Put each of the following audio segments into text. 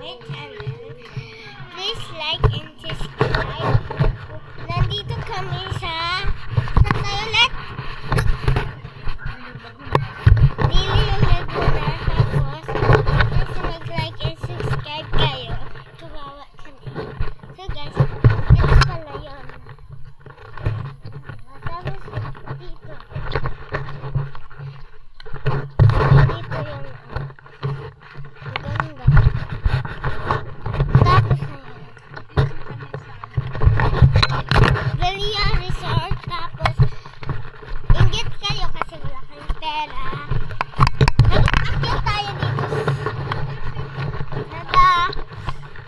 my channel. Please like and subscribe. Nandito kami sa... Saan tayo ulit? Dili yung Laguna. Tapos, please mag-like and subscribe kayo. Kawawa kami. So guys, ito pala yun. Tapos, dito. Dito yung... Ganda. Tapos na yun. Velia Resort. Tapos, inggit kayo kasi wala kayong pera. Nag-akyat tayo dito.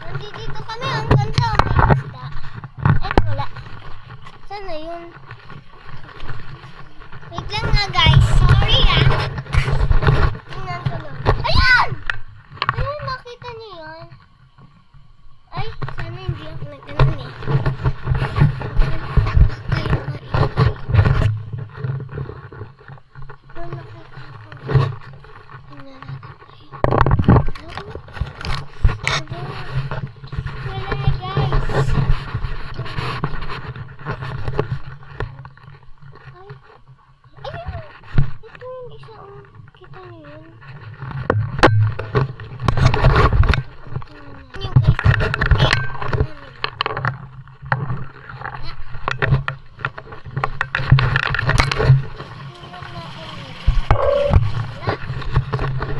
Nandito kami. Ang ganda. May isda. Eh, wala. Sana yun. Wait lang nga guys. Sorry ah. Tingnan ko lang. Ayan! Ayun, nakita niyo yun? Ay, sana hindi ako nagtanong eh. Kayo maingay. Doon nakita ko. Tingnan natin kayo. Wala guys. Ay. Ayun! Ito yung isang, kita niyo yun? Yung guys,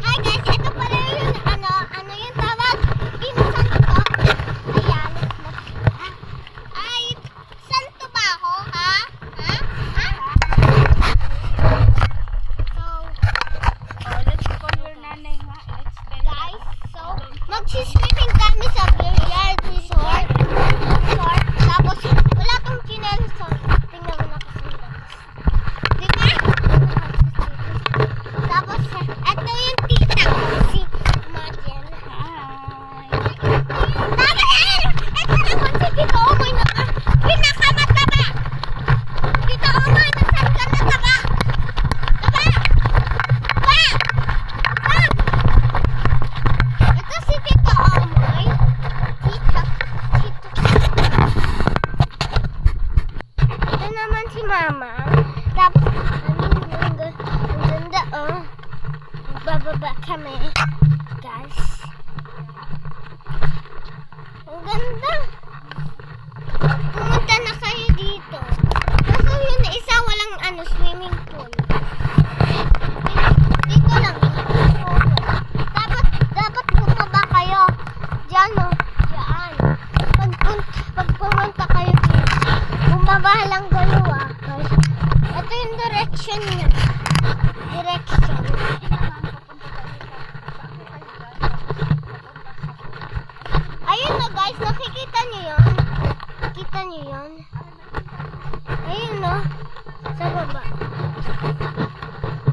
hi guys, ito pala yung ano yung tawag? Pinsan ko. Ayan. Ay, santo ba ako, ha? Ha? Ha? So, Let's call your nanay nga. Let's tell her. guys, so, magsiswimming kami sa Velia Resort. Tapos, wala tong chinelas. So, tingnan mo na kasi guys. Diba? Tapos, ito yung tita ko, si Marian. Hi. Ito naman si Tito Omoy na pinakamataba. Tito Omoy, nasaan ka nataba? Taba! Taba! Taba! Ito si Tito Omoy. Tito. Ito naman si Mama. Tapos, ang ganda, oh. Bababa kami, guys. Ang ganda. Pumunta na kayo dito. Kaso yun na isa, walang swimming pool. Dito lang yun. Dapat bumaba kayo. Diyan, no? Diyan. Pag pumunta kayo dito, bumaba lang dalawa. Ito yung direction niya. Ayun na guys, nakikita niyo yun? Nakikita niyo yun? Ayun no? Sa baba.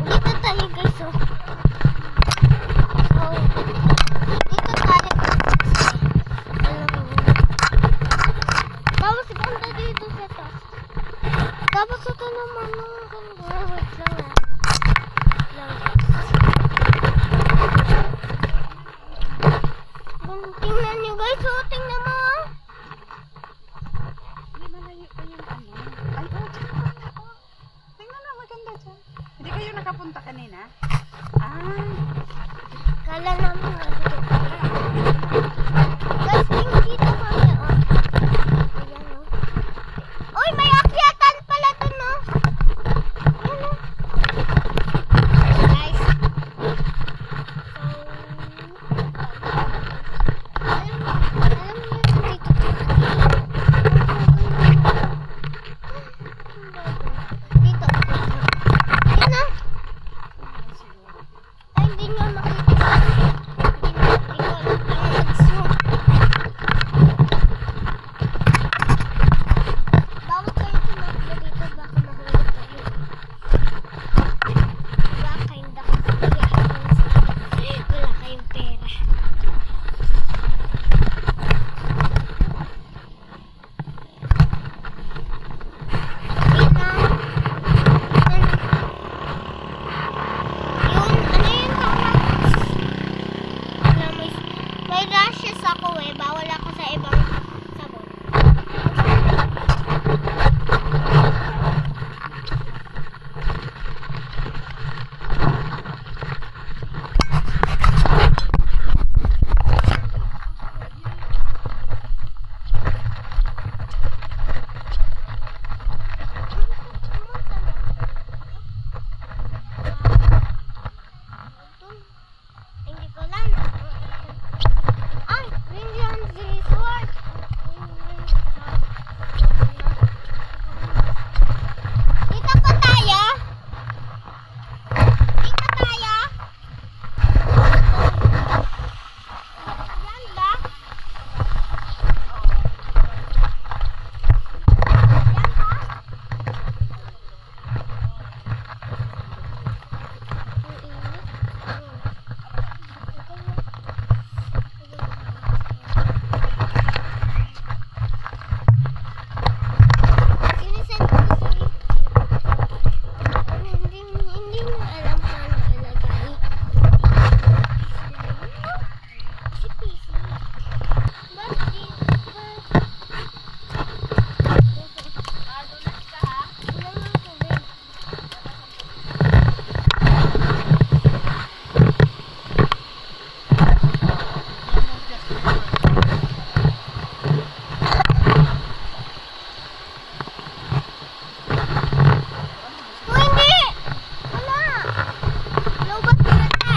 Dito tayo guys oh. So, dito tayo guys. Alam mo. Tapos punta dito sa taas. Tapos ito naman ang ganda. Wait lang ah. Tingnan nyo guys, oh, tingnan mo. Hindi malayo pa yung ano. Ay, oh. Tingnan na, maganda dyan. Hindi kayo nakapunta kanina? Kala namin nga dito. Guys, dito kami, oh. Ayan, oh. Uy, may akyatan pala dun, oh. Ayan, oh. Guys. Alam niyo dito. Dito. Ayan, oh. Ay, hindi nyo makita. Hindi ako eh. Bawal ako sa ibang sabon. Hindi ko lang. Ay, Greenlands Resort. Dito pa tayo? Dito tayo? Yan ba? Yan ba? Sinisend ko sa hindi mo alam paano ilagay. Si PC. Ba't madulas ka ha? Wala nga tubig. Oh, hindi! Wala! Lobat yata!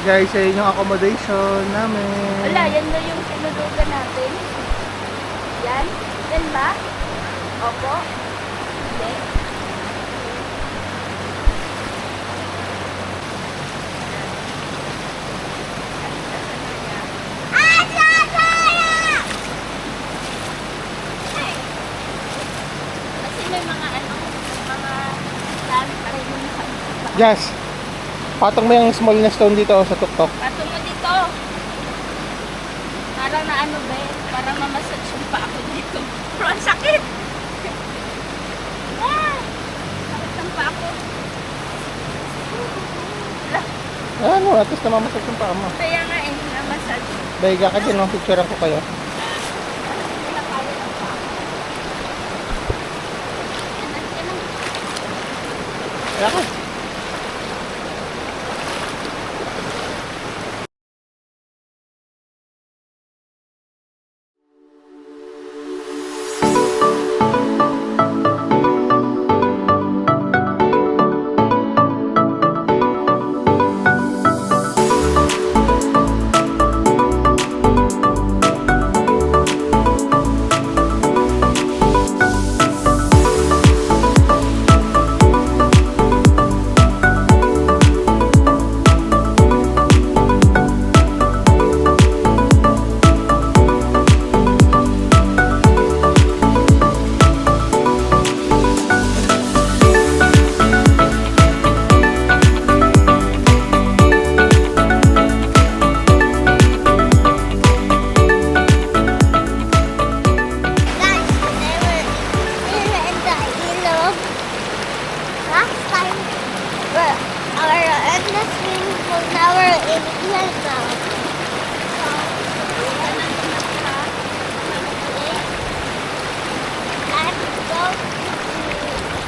Guys, sa inyong accommodation namin. Wala, yan na yung sinulugan natin. Yan? Yan ba? Opo? Hindi? Kasi may mga mga dami pa rin yung Yes. Patong mo yung small na stone dito sa tuktok. Patong mo dito. Parang na ano ba eh? Parang mamasage yung pa ako dito. Pero ang sakit! Ah! Sakit ng pa ako. Ano, at least namamasag yung paa mo. Kaya nga eh, namassage. Baiga ka din, picturean ko kayo. Wala kaya ng pa ako. Yan ang. Kaya ka.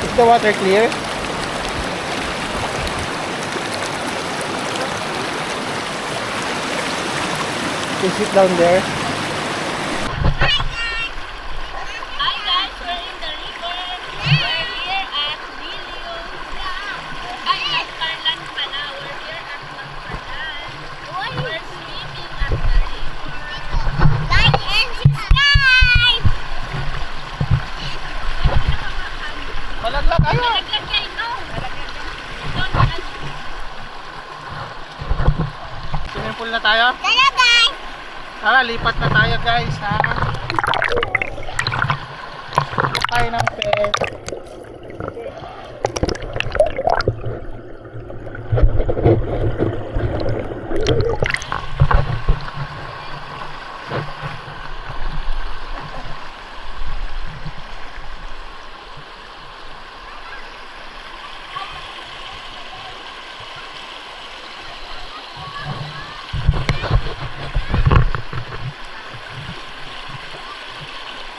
Is the water clear? You sit down there. Hi guys, we're in the river. We're here at Bilio. Ay, Nagparlan pala. We're here at Nagparlan. We're swimming at the river. Like and subscribe! tayo? Tara guys! Tara, lipat na tayo guys ha. Tayo ng pet.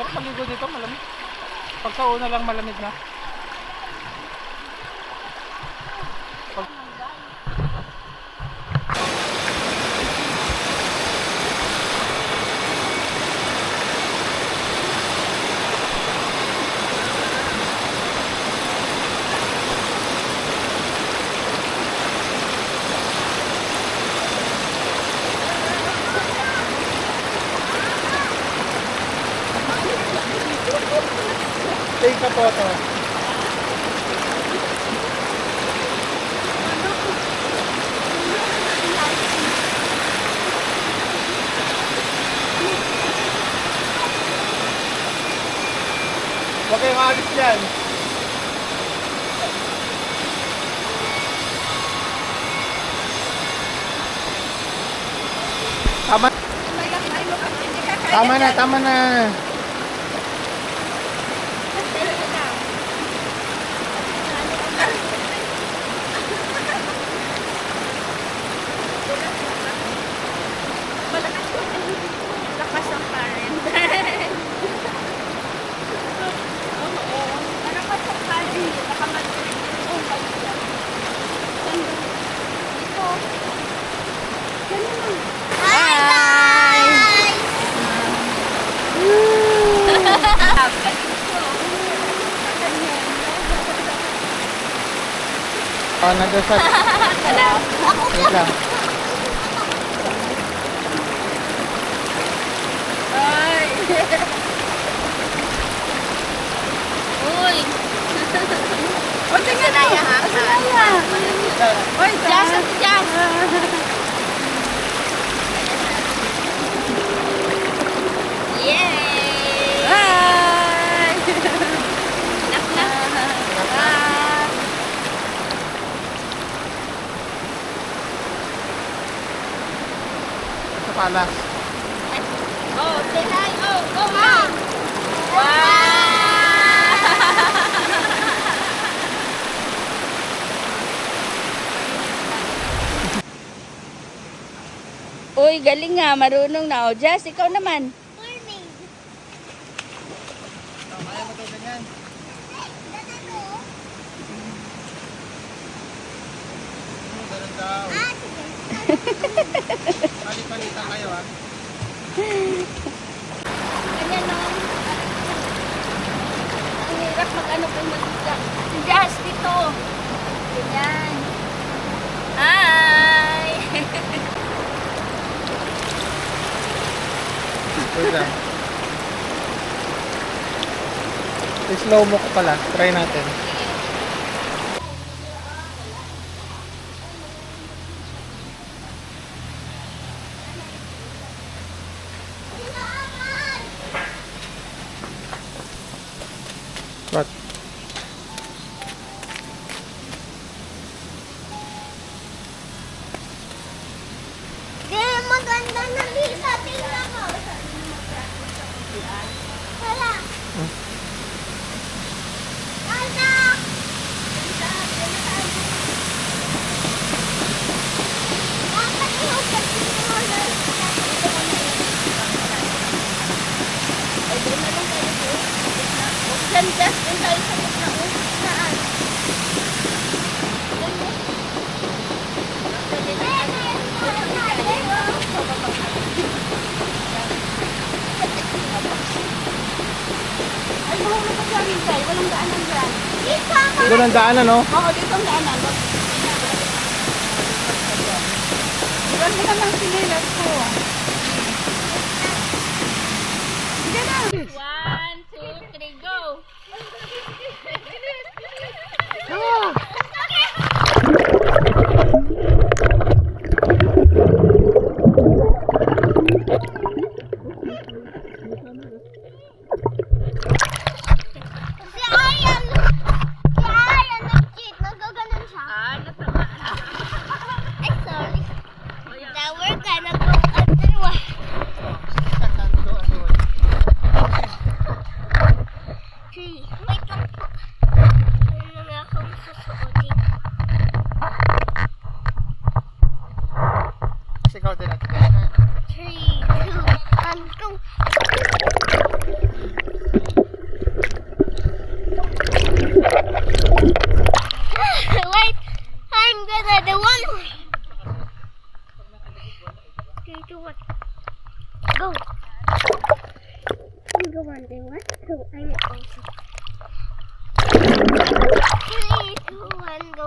Sarap maligo dito, malamig. Pag sa una lang malamig na. Pag... Take a photo. Huwag kayong alis dyan. Tama. Tama na, tama na. Lakas ang current. Oo. Malakas ang current. Nakamatulog. Oh, balikan. Ito. Ganun lang. Hi guys! Oh, nagdasal. Wait lang. Ay. Uy. O, tingnan mo. Sanaya. Uy, Jazz at Jazz. Yay! Hi! Nak na. Sa palas. Oh, say hi. Oh, go hi. Wow! Uy, galing nga. Marunong na. O, Jazz, ikaw naman. Morning! Kaya mo ito ganyan. Ganun daw. Ah, sige. Palit-palitan kayo ha. Ganyan, no? Ang hirap mag-ano kung mag-isa. Si Jazz, dito. Ganyan. Hi! Wait lang. I-slow mo ko pala. Try natin. What? Di maganda na Lisa. Tingnan mo. Wala. Anak! Dapat ihugas mo lang. Ay, doon na lang tayo po. Diyan, Jazz, doon tayo sa gitna. Saan? Doon mo. Ay, mahulog ka dyan, Hintay. Walang daanan dyan. Ito ng daanan, no? Oo, dito ang daanan. Iwan mo naman sinilas ko. Sige na. 1, 2, 3, go! go on there. What? So I'm also. 3, 2, 1, go.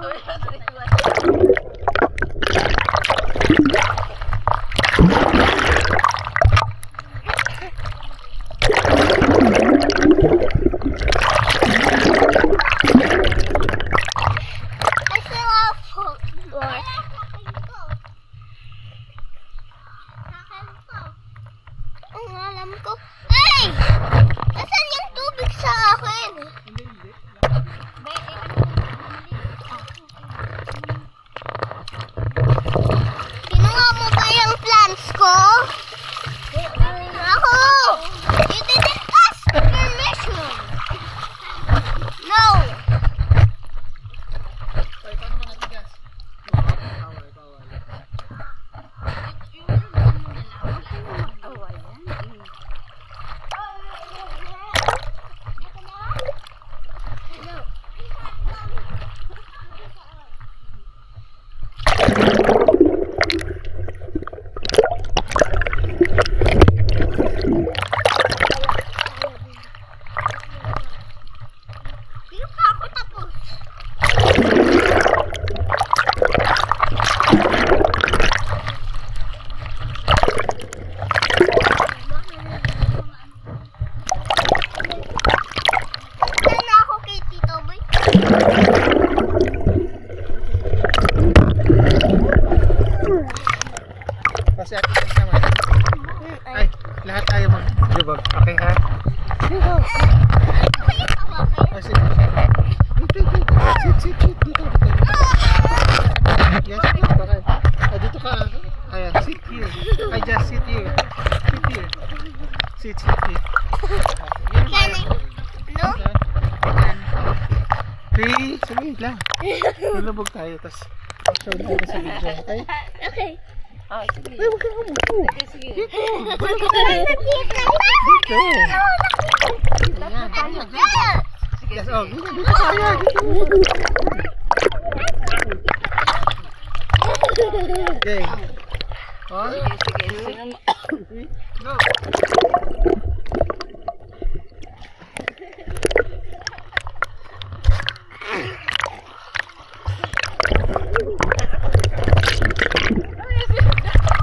I still have more. Ang alam ko. Hey! Nasaan yung tubig sa akin? Kinuha mo ba yung plants ko? Ako! You didn't ask permission! No! Hindi pa ako tapos. Saan na ako kay Tito Boy? Kasi ako naman. Ay, lahat tayo mag-jubog. Okay ha? Oh, sit. Sit. Dito. Yes, bakit? Ah, dito ka. Ayan, sit here. I just sit here. Sit here. Sit here. No? 3, saglit lang. Lulubog tayo, tapos show tayo sa video, okay? Okay. Ah, sige. Ay, huwag ka umupo. Sige. Dito. Yes, oh, dito tayo. Okay. Oh, Sige. go.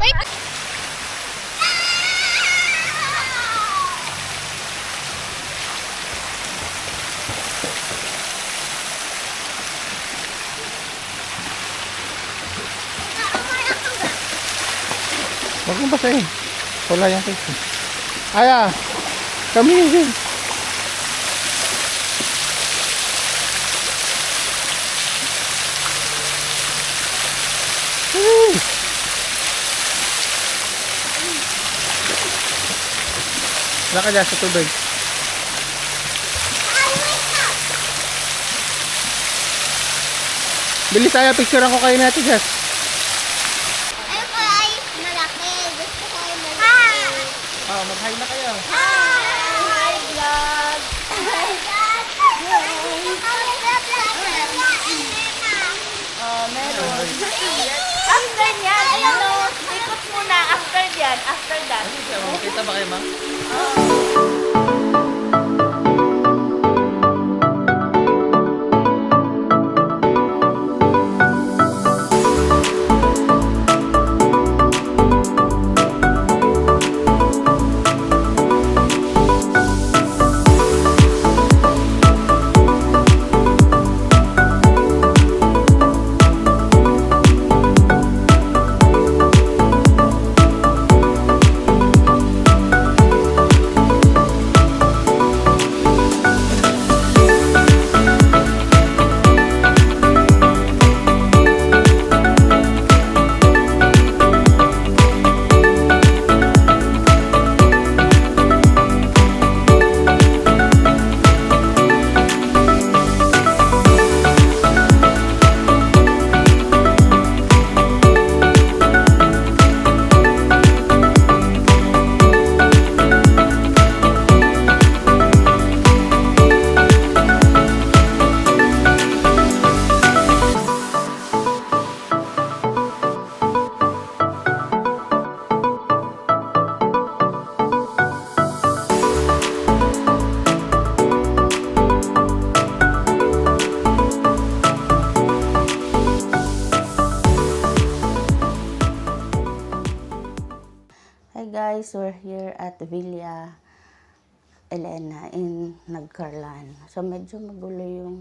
Wait. Huwag mong basahin. Wala yung face. Aya, kami yun. Wala ka dyan sa tubig. Bilis tayo, picture ako kayo natin, Jess. Ayoko ay malaki. Gusto ko ay malaki. Oh, mag-hi na kayo. Hi, vlog. Hi, vlog. Meron. After niyan, ikot muna. After yan, after that. Kita ba kayo, ma'am? guys, we're here at Villa Elena in Nagcarlan. So medyo magulo yung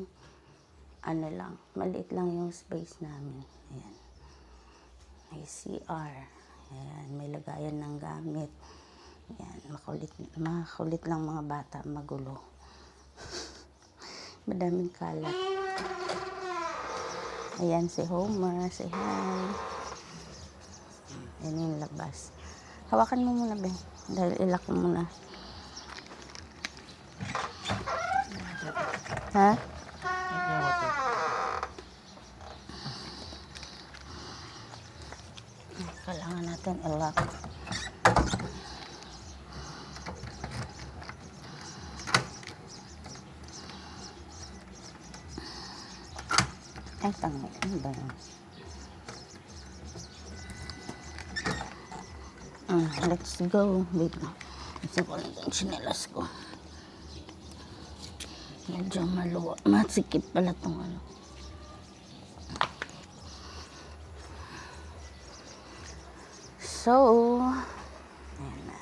ano lang, maliit lang yung space namin. Ayan. May CR. Ayan, may lagayan ng gamit. Ayan, makulit lang mga bata, magulo. Madaming kalat. Ayan si Homer, say hi. Ayan yung labas. Hawakan mo muna, Ben. Dahil ilak mo muna. Ha? Kailangan natin ilak. Ay, tango. Ano ba yun? Let's go. Wait na. Isa ko lang yung chinelas ko. Medyo maluwa. Masikip pala itong ano. So, ayan na.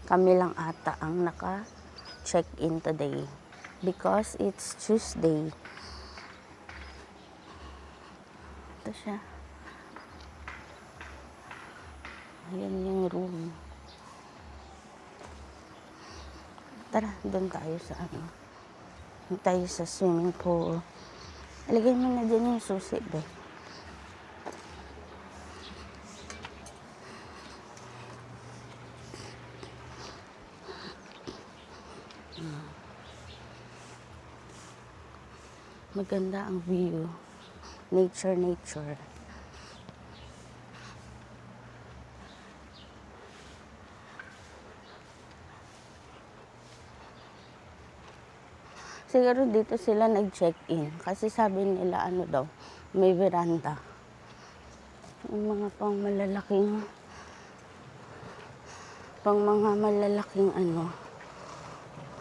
Kami lang ata ang naka-check-in today. Because it's Tuesday. Ito siya. Ayan yung room. Tara, doon tayo sa ano. Doon tayo sa swimming pool. Ilagay mo na dyan yung susi, be. Maganda ang view. Nature, nature. Siguro dito sila nag-check-in. Kasi sabi nila ano daw, may veranda. Yung mga pang malalaking ano,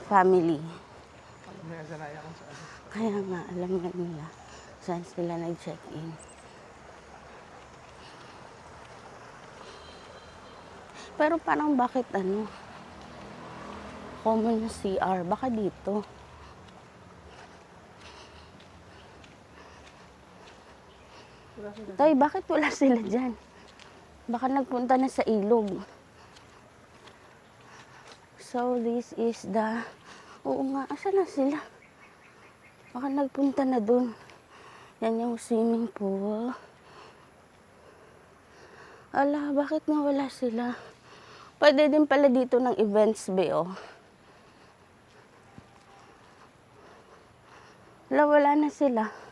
family. Kaya nga, alam na nila saan sila nag-check-in. Pero parang bakit ano, common CR, baka dito. Tay, bakit wala sila dyan? Baka nagpunta na sa ilog. So, this is the... Oo nga, asan na sila? Baka nagpunta na dun. Yan yung swimming pool. Ala, bakit nga wala sila? Pwede din pala dito ng events bay, oh. Ala, wala na sila.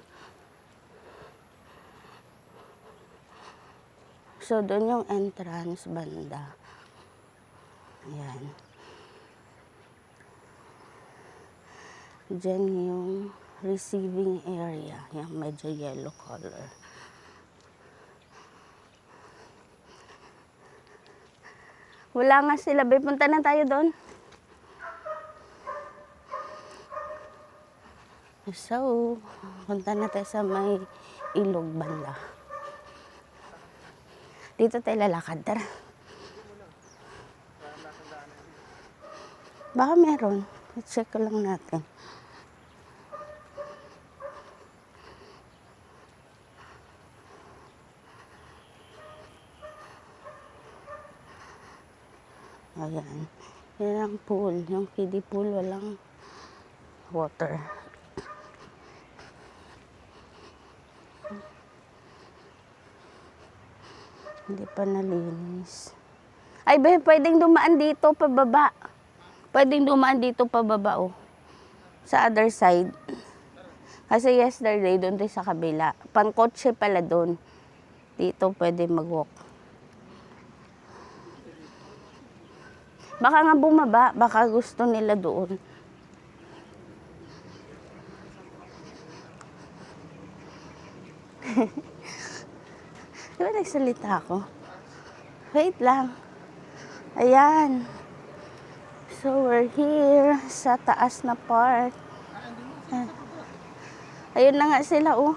So, doon yung entrance banda. Ayan. Diyan yung receiving area. Yung medyo yellow color. Wala nga sila. Bay, punta na tayo doon. So, punta na tayo sa may ilog banda. Dito tayo lalakad, tara. Baka meron. I-check ko lang natin. Ayan. Yan ang pool. Yung kiddie pool, walang water. Hindi pa nalinis. Ay, be, pwedeng dumaan dito pababa. Pwedeng dumaan dito pababa, oh. Sa other side. Kasi yesterday, doon tayo sa kabila. Pangkotse pala doon. Dito pwede mag-walk. Baka nga bumaba. Baka gusto nila doon. Diba nagsalita ako? Wait lang. Ayan. So, we're here sa taas na part. Ayun na nga sila, oh.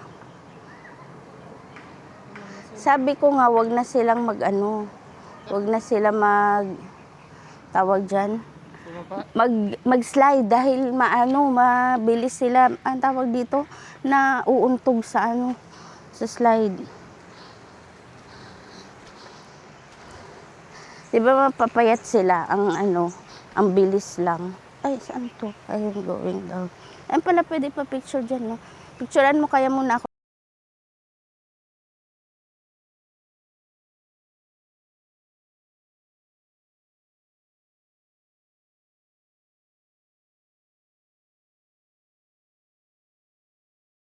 Sabi ko nga, wag na silang mag-ano. Wag na sila tawag dyan, Bumaba. mag-slide dahil mabilis sila, ang tawag dito, na uuntog sa sa slide. Di ba mapapayat sila, ang bilis lang. Ay, saan to? Ayun, going down. Ayun pala, pwede pa picture dyan, no? Picturean mo kaya muna ako.